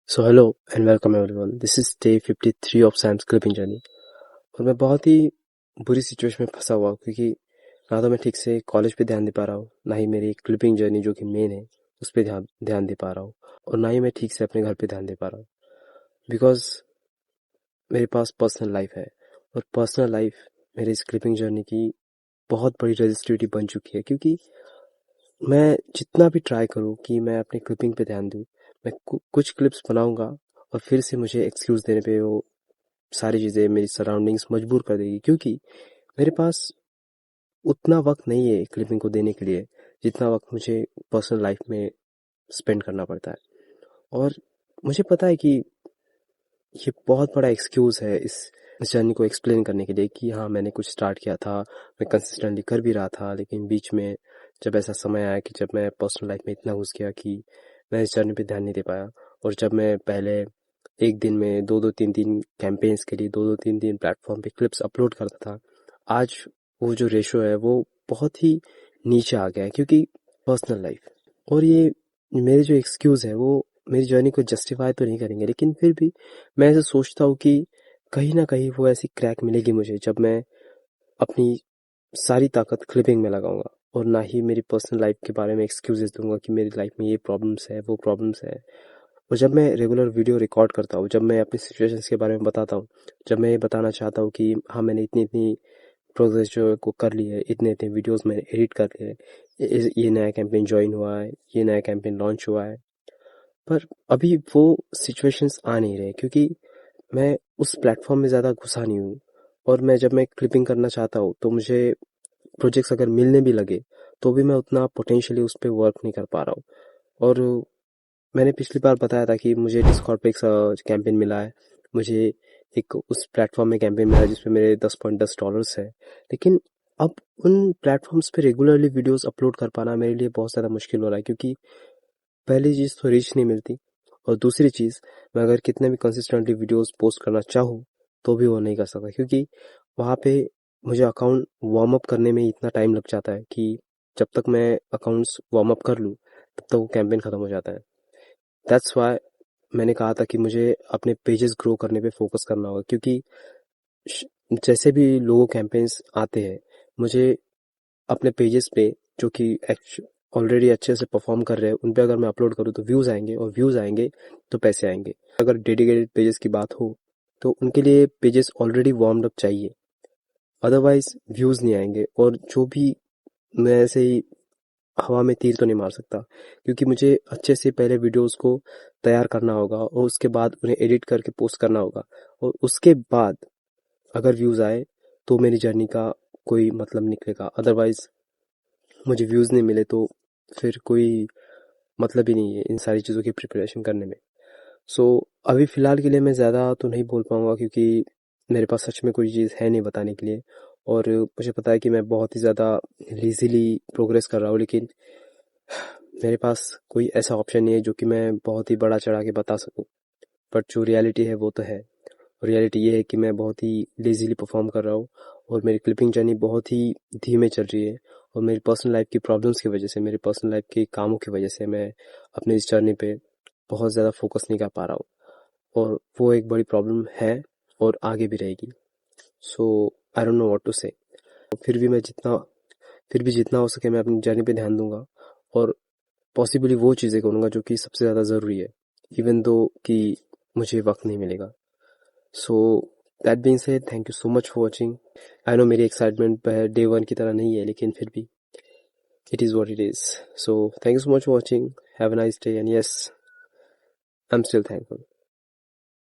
So hello and welcome everyone. This is day 53 of Sam's clipping journey. और मैं बहुत ही बुरी सिचुएशन में फंसा हुआ हूँ क्योंकि ना तो मैं ठीक से कॉलेज पे ध्यान दे पा रहा हूँ, ना ही मेरी क्लिपिंग जर्नी जो कि मेन है उस पर ध्यान दे पा रहा हूँ, और ना ही मैं ठीक से अपने घर पे ध्यान दे पा रहा हूँ। बिकॉज मेरे पास पर्सनल लाइफ है, और पर्सनल लाइफ मेरी इस क्लिपिंग जर्नी की बहुत बड़ी रजिस्ट्रिटी बन चुकी है। क्योंकि मैं जितना भी ट्राई करूँ कि मैं अपनी क्लिपिंग पे ध्यान दूँ, मैं कुछ क्लिप्स बनाऊंगा और फिर से मुझे एक्सक्यूज़ देने पे वो सारी चीज़ें, मेरी सराउंडिंग्स मजबूर कर देगी। क्योंकि मेरे पास उतना वक्त नहीं है क्लिपिंग को देने के लिए जितना वक्त मुझे पर्सनल लाइफ में स्पेंड करना पड़ता है। और मुझे पता है कि ये बहुत बड़ा एक्सक्यूज़ है इस जर्नी को एक्सप्लेन करने के लिए कि हाँ, मैंने कुछ स्टार्ट किया था, मैं कंसिस्टेंटली कर भी रहा था, लेकिन बीच में जब ऐसा समय आया कि जब मैं पर्सनल लाइफ में इतना घुस गया कि मैं इस जर्नी पे ध्यान नहीं दे पाया। और जब मैं पहले एक दिन में 2-2 3-3 कैंपेन्स के लिए 2-2 3-3 प्लेटफॉर्म पे क्लिप्स अपलोड करता था, आज वो जो रेशो है वो बहुत ही नीचे आ गया है। क्योंकि पर्सनल लाइफ और ये मेरे जो एक्सक्यूज़ है वो मेरी जर्नी को जस्टिफाई तो नहीं करेंगे, लेकिन फिर भी मैं ऐसा सोचता हूँ कि कहीं ना कहीं वो ऐसी क्रैक मिलेगी मुझे जब मैं अपनी सारी ताकत क्लिपिंग में लगाऊंगा, और ना ही मेरी पर्सनल लाइफ के बारे में एक्सक्यूजेस दूंगा कि मेरी लाइफ में ये प्रॉब्लम्स है, वो प्रॉब्लम्स है। और जब मैं रेगुलर वीडियो रिकॉर्ड करता हूँ, जब मैं अपनी सिचुएशंस के बारे में बताता हूँ, जब मैं ये बताना चाहता हूँ कि हाँ, मैंने इतनी इतनी प्रोग्रेस जो है को कर ली है, इतने इतने वीडियोस मैंने एडिट कर लिए हैं, ये नया कैंपेन ज्वाइन हुआ है, ये नया कैंपेन लॉन्च हुआ है, पर अभी वो सिचुएशंस आ नहीं रहे क्योंकि मैं उस प्लेटफॉर्म में ज़्यादा घुसा नहीं हूँ। और जब मैं क्लिपिंग करना चाहता हूँ तो मुझे प्रोजेक्ट्स अगर मिलने भी लगे तो भी मैं उतना पोटेंशियली उस पर वर्क नहीं कर पा रहा हूँ। और मैंने पिछली बार बताया था कि मुझे डिस्कॉर्ड पे एक कैंपेन मिला है, मुझे एक उस प्लेटफॉर्म में कैंपेन मिला है जिसमें मेरे $10.10 है। लेकिन अब उन प्लेटफॉर्म्स पे रेगुलरली वीडियोस अपलोड कर पाना मेरे लिए बहुत ज़्यादा मुश्किल हो रहा है, क्योंकि पहली चीज़ तो रीच नहीं मिलती, और दूसरी चीज़ मैं अगर कितने भी कंसिस्टेंटली वीडियोस पोस्ट करना चाहूँ तो भी वो नहीं कर सकता, क्योंकि वहाँ पे मुझे अकाउंट वार्म अप करने में इतना टाइम लग जाता है कि जब तक मैं अकाउंट्स वार्म अप कर लूँ तब तक वो कैंपेन ख़त्म हो जाता है। दैट्स वाई मैंने कहा था कि मुझे अपने पेजेस ग्रो करने पे फोकस करना होगा, क्योंकि जैसे भी लोगो कैंपेन्स आते हैं, मुझे अपने पेजेस पे जो कि ऑलरेडी अच्छे से परफॉर्म कर रहे हैं उन पे अगर मैं अपलोड करूँ तो व्यूज़ आएंगे, और व्यूज़ आएंगे तो पैसे आएंगे। अगर डेडिकेटेड पेजेस की बात हो तो उनके लिए पेजेस ऑलरेडी वार्म्ड अप चाहिए, अदरवाइज व्यूज़ नहीं आएंगे। और जो भी, मैं ऐसे ही हवा में तीर तो नहीं मार सकता, क्योंकि मुझे अच्छे से पहले वीडियोस को तैयार करना होगा और उसके बाद उन्हें एडिट करके पोस्ट करना होगा, और उसके बाद अगर व्यूज़ आए तो मेरी जर्नी का कोई मतलब निकलेगा। अदरवाइज मुझे व्यूज़ नहीं मिले तो फिर कोई मतलब ही नहीं है इन सारी चीज़ों की प्रिपरेशन करने में। सो अभी फ़िलहाल के लिए मैं ज़्यादा तो नहीं बोल पाऊँगा, क्योंकि मेरे पास सच में कोई चीज़ है नहीं बताने के लिए। और मुझे पता है कि मैं बहुत ही ज़्यादा लीज़िली प्रोग्रेस कर रहा हूँ, लेकिन मेरे पास कोई ऐसा ऑप्शन नहीं है जो कि मैं बहुत ही बड़ा चढ़ा के बता सकूँ। बट जो रियलिटी है वो तो है। रियलिटी ये है कि मैं बहुत ही लेज़ीली परफॉर्म कर रहा हूँ, और मेरी क्लिपिंग जर्नी बहुत ही धीमे चल रही है। और मेरी पर्सनल लाइफ की प्रॉब्लम्स की वजह से, मेरी पर्सनल लाइफ के कामों की वजह से मैं अपने इस जर्नी पे बहुत ज़्यादा फोकस नहीं कर पा रहा हूँ, और वो एक बड़ी प्रॉब्लम है और आगे भी रहेगी। So I don't know what to say. फिर भी जितना हो सके मैं अपनी जर्नी पे ध्यान दूंगा, और पॉसिबली वो चीज़ें करूँगा जो कि सबसे ज़्यादा ज़रूरी है, इवन दो कि मुझे वक्त नहीं मिलेगा। So that being said, thank you so much for watching. I know मेरी एक्साइटमेंट डे वन की तरह नहीं है, लेकिन फिर भी it is what it is. So thank you so much for watching. Have a nice day, and yes, I'm still thankful.